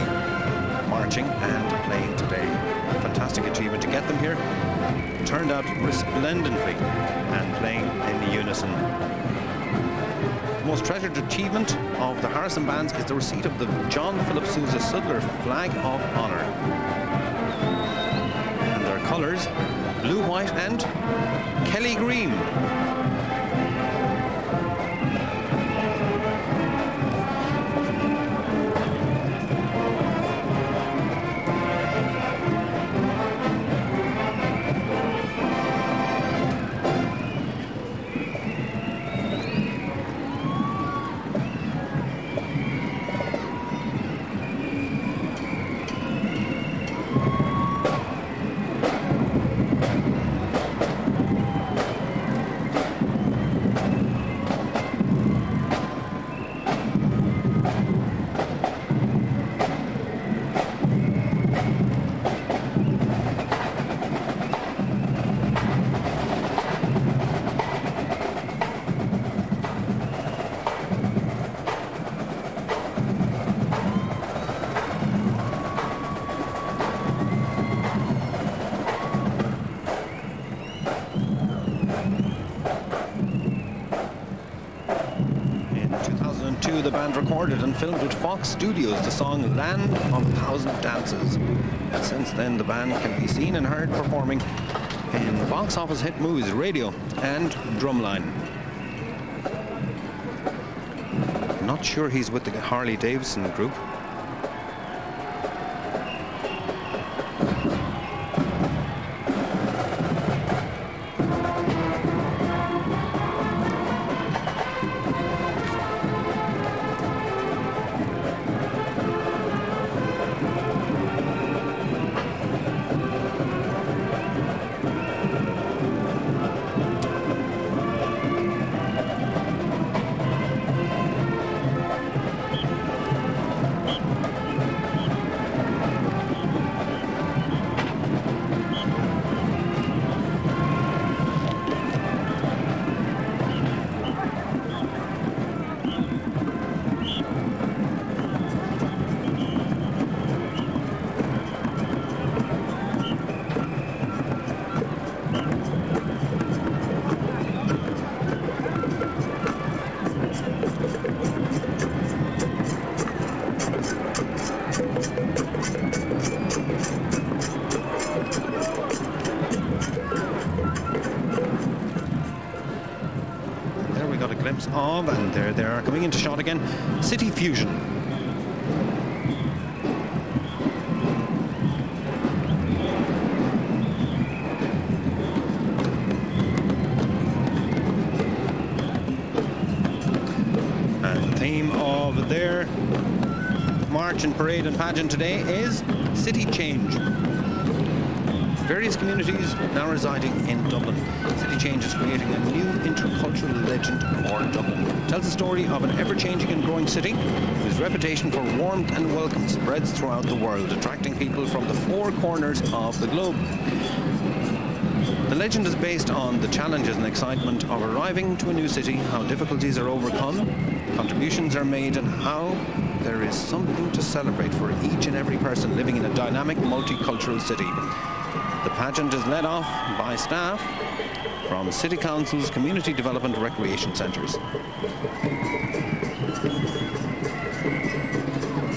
marching and playing today. A fantastic achievement to get them here. Turned out resplendently and playing in unison. The most treasured achievement of the Harrison bands is the receipt of the John Philip Sousa Sudler Flag of Honour. And their colours, blue, white and Kelly green. The band recorded and filmed with Fox Studios the song Land of a Thousand Dances. Since then, the band can be seen and heard performing in box office hit movies Radio and Drumline. Not sure he's with the Harley Davidson group. Of, and there they are coming into shot again, City Fusion. And the theme of their march and parade and pageant today is City Change. Various communities now residing in Dublin. City Change is creating a new intercultural legend for Dublin. It tells the story of an ever-changing and growing city whose reputation for warmth and welcome spreads throughout the world, attracting people from the four corners of the globe. The legend is based on the challenges and excitement of arriving to a new city, how difficulties are overcome, contributions are made, and how there is something to celebrate for each and every person living in a dynamic, multicultural city. The pageant is led off by staff from City Council's Community Development Recreation Centres.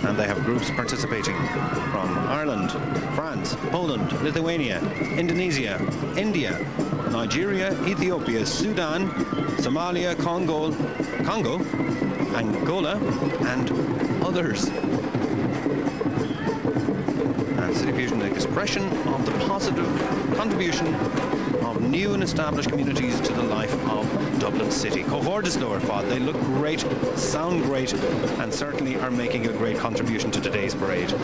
And they have groups participating from Ireland, France, Poland, Lithuania, Indonesia, India, Nigeria, Ethiopia, Sudan, Somalia, Congo, Angola, and others. And City Fusion, the expression of the positive contribution of new and established communities to the life of Dublin City. Covordis Lower Fod, they look great, sound great, and certainly are making a great contribution to today's parade.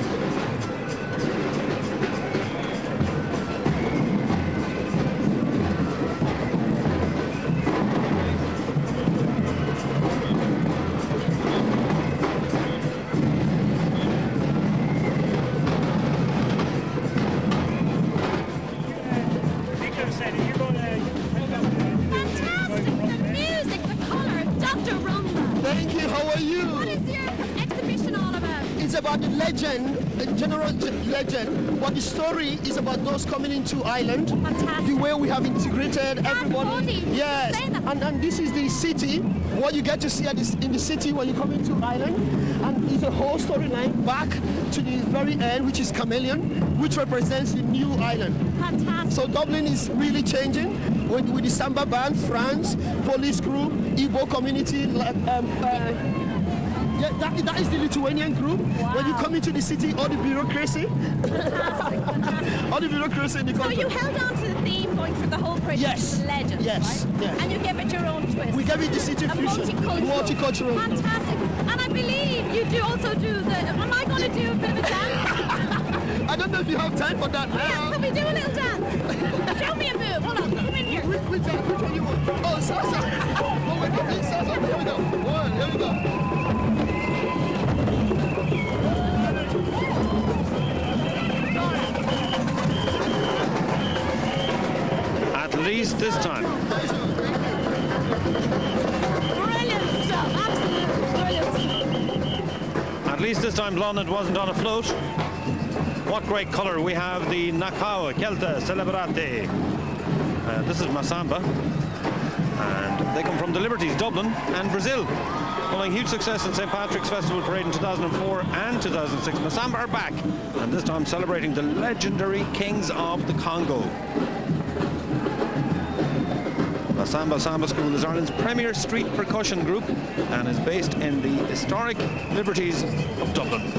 Thank you. How are you? What is your exhibition all about? It's about the legend, the general legend, but the story is about those coming into Ireland. Fantastic. The way we have integrated everybody. Yes. And this is the city. What you get to see in the city when you come into Ireland, and it's a whole storyline back to the very end, which is Chameleon, which represents the new Ireland. Fantastic. So Dublin is really changing with the Samba band, France, police group, Igbo community. Yeah, that is the Lithuanian group. Wow. When you come into the city, all the bureaucracy, all the bureaucracy in the country. So you held on to the theme going through the whole project. Yes. Legend. Yes. Right? Yes. And you gave it your own twist. We gave it the city fusion. Multicultural. Fantastic. And I believe you do also do the. Am I going to do a bit of a dance? I don't know if you have time for that. Yeah, can we do a little dance? Show me a move. Hold on. Come in here. Which one you want? Oh, salsa. Oh, wait, okay, salsa. Here we go. One, here we go. At least this time. Brilliant stuff. Absolutely brilliant stuff. At least this time Blonde wasn't on a float. What great colour. We have the Nakao Kelta Celebrate. This is Masamba. And they come from the Liberties, Dublin and Brazil. Following huge success in St. Patrick's Festival Parade in 2004 and 2006, Masamba are back, and this time celebrating the legendary Kings of the Congo. Masamba Samba School is Ireland's premier street percussion group and is based in the historic Liberties of Dublin.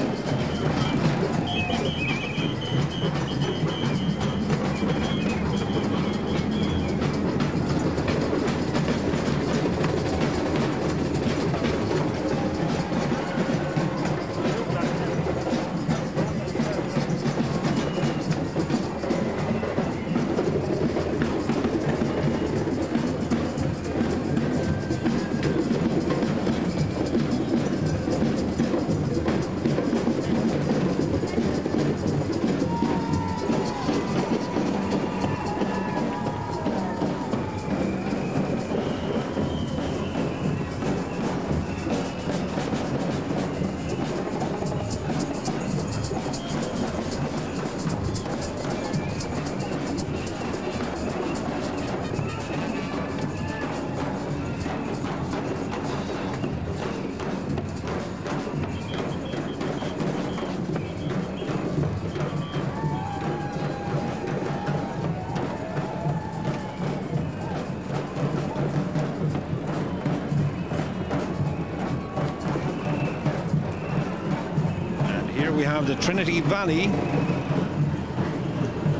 We have the Trinity Valley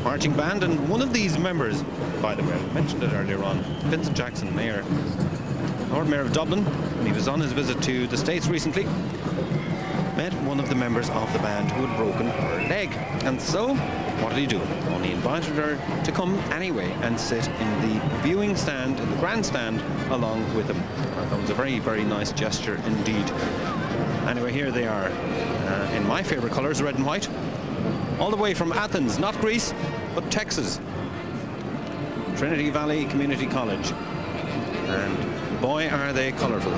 marching band, and one of these members, by the way, I mentioned it earlier on, Vincent Jackson, Lord Mayor of Dublin, when he was on his visit to the States recently, met one of the members of the band who had broken her leg. And so, what did he do? Well, he invited her to come anyway and sit in the viewing stand, in the grandstand, along with him. That was a very, very nice gesture indeed. Anyway, here they are, in my favorite colors, red and white, all the way from Athens, not Greece, but Texas. Trinity Valley Community College. And boy, are they colorful.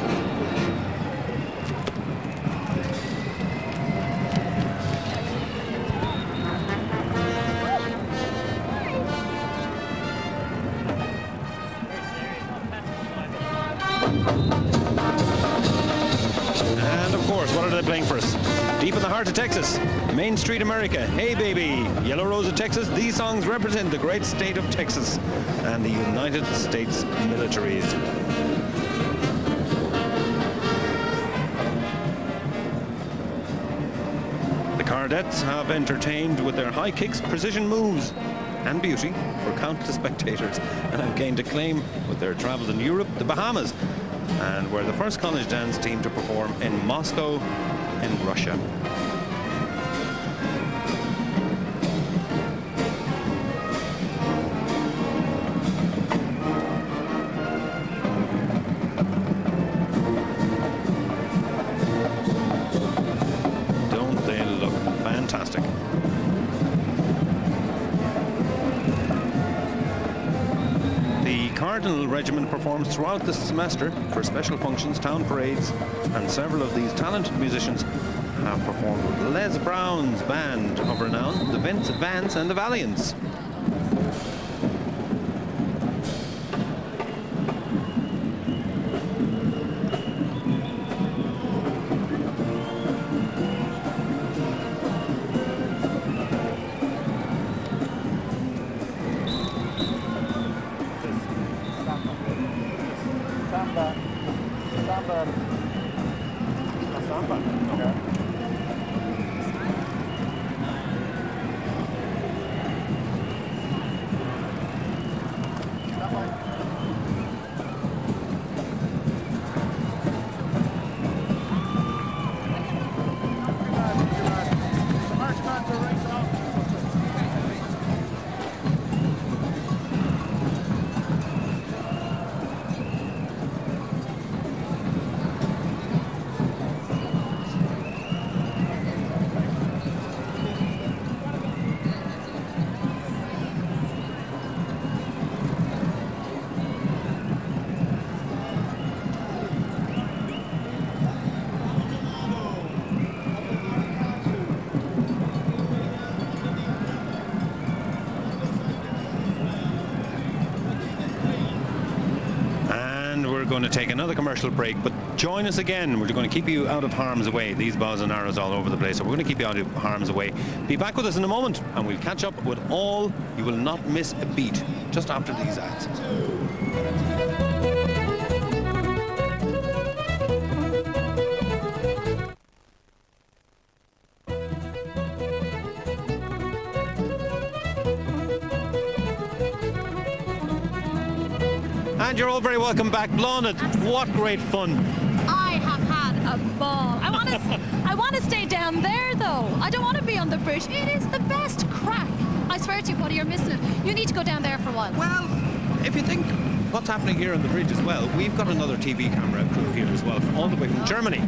And of course, what are they playing for us? Deep in the heart of Texas, Main Street America, Hey Baby, Yellow Rose of Texas. These songs represent the great state of Texas and the United States militaries. The Cardettes have entertained with their high kicks, precision moves, and beauty for countless spectators and have gained acclaim with their travels in Europe, the Bahamas, and were the first college dance team to perform in Moscow in Russia. Don't they look fantastic? The Cardinal Regiment performs throughout the semester for special functions, town parades, and several of these talented musicians have performed with Les Brown's band of renown, the Vince Vance and the Valiants. We're going to take another commercial break, but join us again. We're going to keep you out of harm's way. These bows and arrows all over the place, so we're going to keep you out of harm's way. Be back with us in a moment, and we'll catch up with all. You will not miss a beat just after these ads. And you're all very welcome back. Blonde, what great fun. I have had a ball. I want to stay down there, though. I don't want to be on the bridge. It is the best crack. I swear to you, buddy, you're missing it. You need to go down there for a while. Well, if you think what's happening here on the bridge as well, we've got another TV camera crew here as well, all the way from Germany.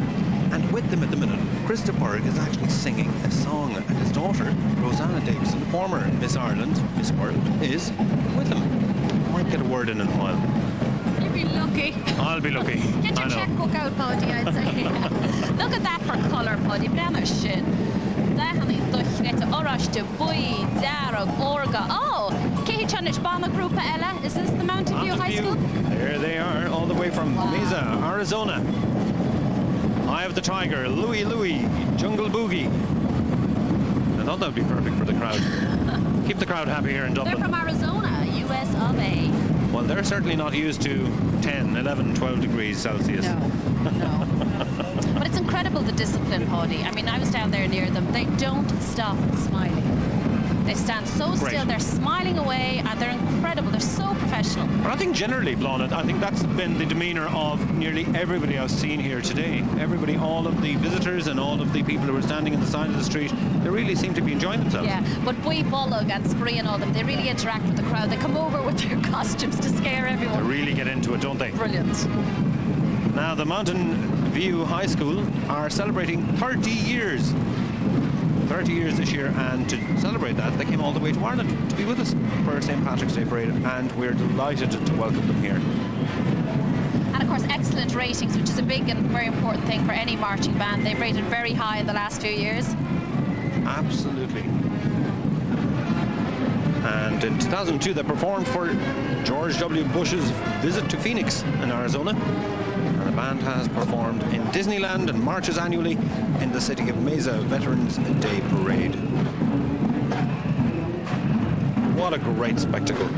And with them at the minute, Christopher is actually singing a song, and his daughter, Rosanna Davison, former Miss Ireland, Miss World, is with him. Might get a word in a while. You'll be lucky. I'll be lucky. Get your checkbook out, Paddy, I'd say. Look at that for colour, Paddy. Brenner shit. Definitely duchnet orange to boy, darog, orga. Oh, Kehichanich Bama Group Ella. Is this the Mountain View High School? There they are, all the way from Mesa, Arizona. Eye of the Tiger, Louie Louie, Jungle Boogie. I thought that would be perfect for the crowd. Keep the crowd happy here in Dublin. They're from Arizona, US of A. Well, they're certainly not used to 10, 11, 12 degrees Celsius. No. But it's incredible, the discipline, Paddy. I mean, I was down there near them. They don't stop smiling. They stand so still, they're smiling away, and they're incredible. They're so professional. But I think generally, Blonde, I think that's been the demeanour of nearly everybody I've seen here today. Everybody, all of the visitors and all of the people who are standing on the side of the street, they really seem to be enjoying themselves. Yeah, but Boy Bullock and Spree and all them, they really interact with the crowd. They come over with their costumes to scare everyone. They really get into it, don't they? Brilliant. Now, the Mountain View High School are celebrating 30 years. 30 years this year, and to celebrate that, they came all the way to Ireland to be with us for St. Patrick's Day Parade, and we're delighted to welcome them here. And of course, excellent ratings, which is a big and very important thing for any marching band. They've rated very high in the last few years. Absolutely. And in 2002, they performed for George W. Bush's visit to Phoenix in Arizona. And the band has performed in Disneyland and marches annually in the City of Mesa Veterans Day Parade. What a great spectacle.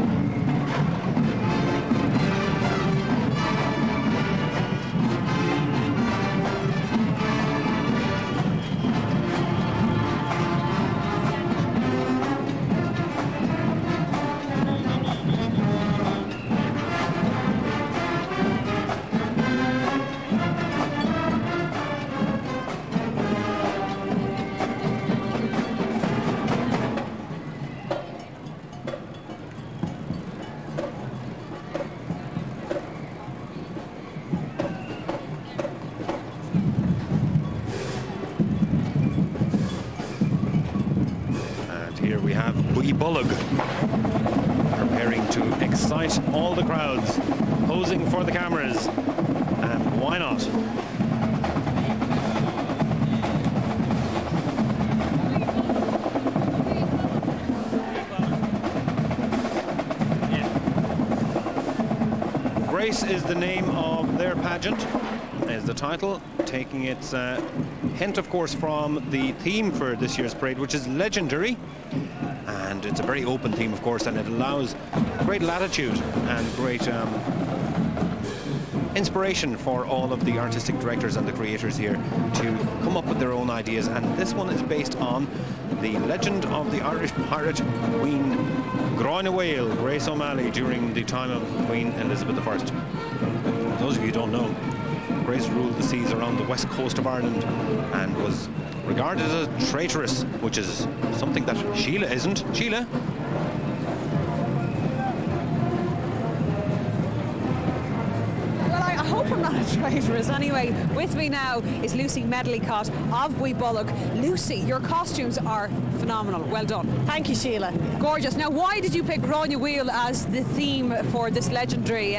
have Wee Bullock preparing to excite all the crowds, posing for the cameras, and why not? Grace is the name of their pageant, is the title, taking its hint, of course, from the theme for this year's parade, which is legendary. And it's a very open theme, of course, and it allows great latitude and great inspiration for all of the artistic directors and the creators here to come up with their own ideas. And this one is based on the legend of the Irish pirate Queen Gráinne Mhaol, Grace O'Malley, during the time of Queen Elizabeth I. For those of you who don't know, Grace ruled the seas around the west coast of Ireland and was regarded as traitorous, which is something that Sheila isn't. Sheila? Well, I hope I'm not a traitorous. Anyway, with me now is Lucy Medlicott of Wee Bullock. Lucy, your costumes are phenomenal. Well done. Thank you, Sheila. Gorgeous. Now, why did you pick Gráinne Mhaol as the theme for this legendary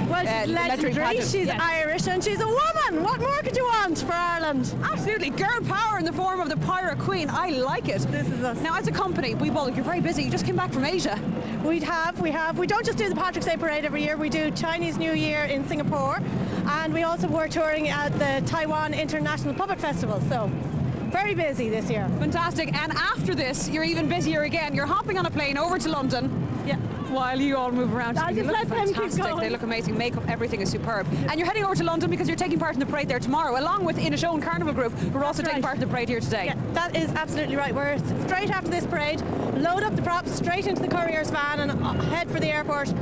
Legendary. pageant? She's Irish and she's a woman. What more could you want for Ireland? Absolutely. Girl power in the form of the pirate queen. I like it. This is us. Now, as a company, Wee Bullock, you're very busy. You just came back from Asia. We don't just do the Patrick's Day Parade every year. We do Chinese New Year in Singapore, and we also were touring at the Taiwan International Puppet Festival. So, very busy this year. Fantastic. And after this, you're even busier again. You're hopping on a plane over to London. Yeah. While you all move around. I'll just let them keep going. They look amazing. Makeup, everything is superb. And you're heading over to London because you're taking part in the parade there tomorrow, along with Inishowen Carnival Group, who are also taking part in the parade here today. Yeah, that is absolutely right. We're straight after this parade, load up the props straight into the courier's van and head for the airport.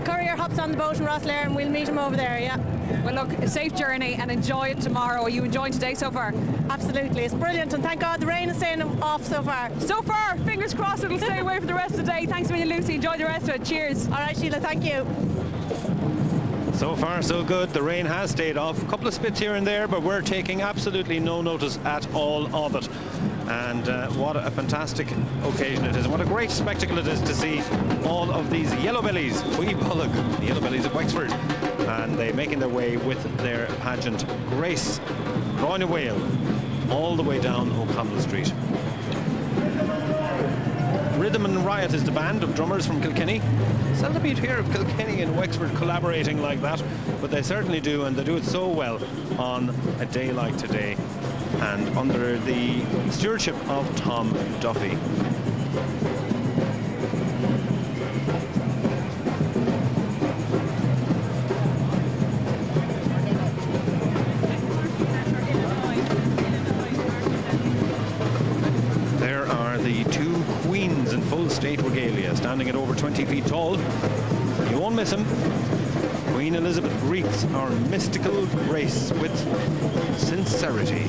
Courier hops on the boat in Rosslare and we'll meet him over there, yeah. Well, look, a safe journey and enjoy it tomorrow. Are you enjoying today so far? Absolutely. It's brilliant, and thank God the rain is staying off so far. So far, fingers crossed it'll stay away for the rest of the day. Thanks a million, Lucy. Enjoy the rest of it. Cheers. All right, Sheila, thank you. So far, so good. The rain has stayed off. A couple of spits here and there, but we're taking absolutely no notice at all of it. And what a fantastic occasion it is. What a great spectacle it is to see all of these yellow bellies, Wee Bullock, the yellow bellies of Wexford, and they making their way with their pageant Grace Gráinne Mhaol all the way down O'Connell Street. Rhythm and Riot is the band of drummers from Kilkenny. Seldom you'd hear of Kilkenny and Wexford collaborating like that, but they certainly do, and they do it so well on a day like today, and under the stewardship of Tom Duffy. There are the two queens in full state regalia, standing at over 20 feet tall. You won't miss them. Queen Elizabeth greets our mystical grace with sincerity.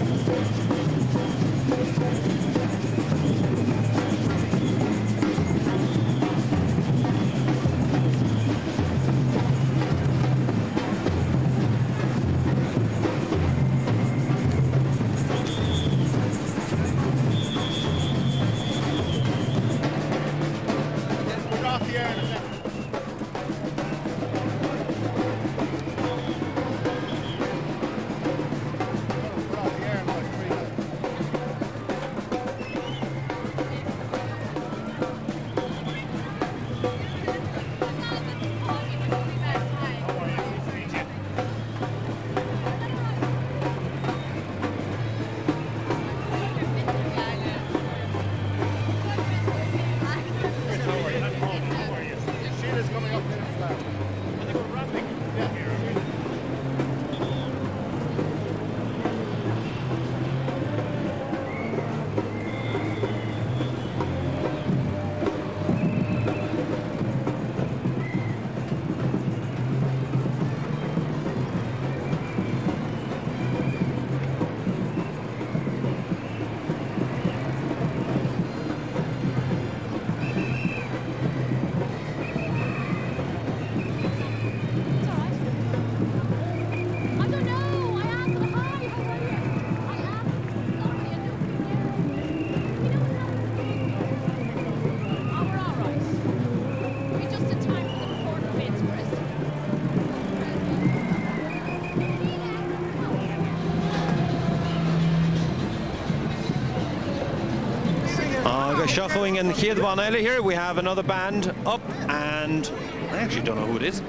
Showing in Chiad here, we have another band up, and I actually don't know who it is.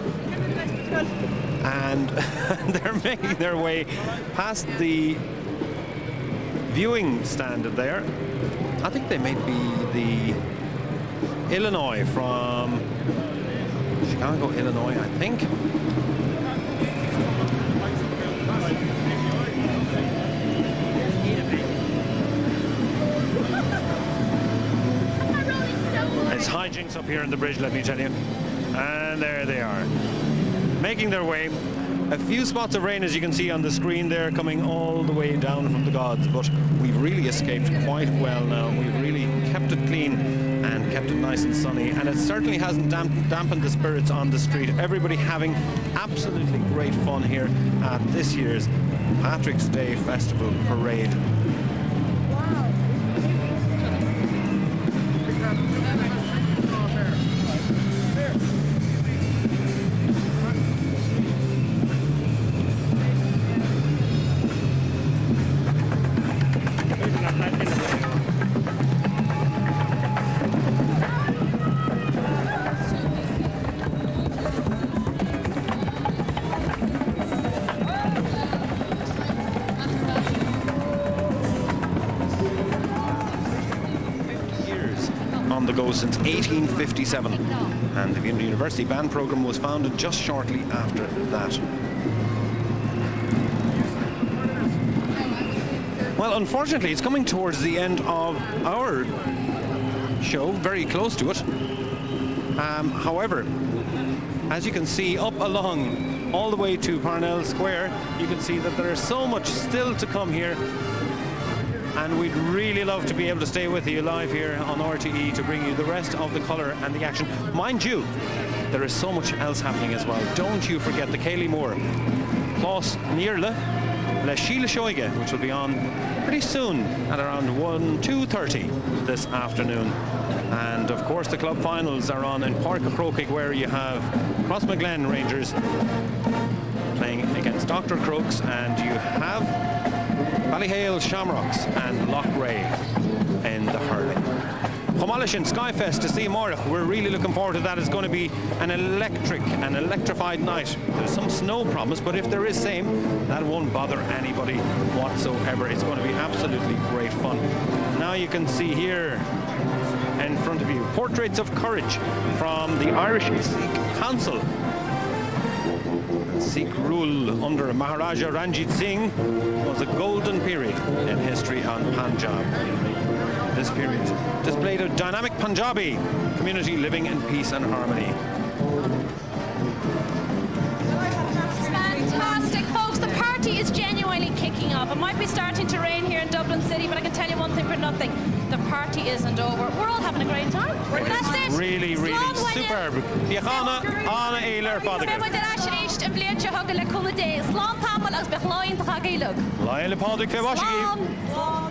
And they're making their way past the viewing stand there. I think they may be the Illinois from Chicago, Illinois, I think. It's hijinks up here on the bridge, let me tell you. And there they are, making their way. A few spots of rain, as you can see on the screen there, coming all the way down from the gods, but we've really escaped quite well now. We've really kept it clean and kept it nice and sunny, and it certainly hasn't dampened the spirits on the street. Everybody having absolutely great fun here at this year's Patrick's Day Festival Parade. On the go since 1857, and the Vienna University band program was founded just shortly after that. Well, unfortunately, it's coming towards the end of our show, very close to it. However, as you can see up along all the way to Parnell Square, you can see that there is so much still to come here. And we'd really love to be able to stay with you live here on RTE to bring you the rest of the colour and the action. Mind you, there is so much else happening as well. Don't you forget the Cayley Moore, Klaus Nierle, Le Sheila Shoige, which will be on pretty soon at around 2:30 this afternoon. And of course the club finals are on in Park Croquig, where you have Crossmaglen Rangers playing against Dr. Crooks, and you have Ballyhale Shamrocks and Loughrea in the hurling. Chomalishin Skyfest to see Morach. We're really looking forward to that. It's going to be an electrified night. There's some snow promised, but if there is same, that won't bother anybody whatsoever. It's going to be absolutely great fun. Now you can see here in front of you portraits of courage from the Irish Sikh Council. Sikh rule under Maharaja Ranjit Singh was a golden period in history on Punjab. This period displayed a dynamic Punjabi community living in peace and harmony. Fantastic, folks. The party is genuinely kicking off. It might be starting to rain here in Dublin City, but I can tell you one thing for nothing. The party isn't over. We're all having a great time. That's it. Really, really superb. Diachana, Anna Eiler, Father. Slán tamil agus be chláin tá gailug. Laila Pádraig Fewashigi.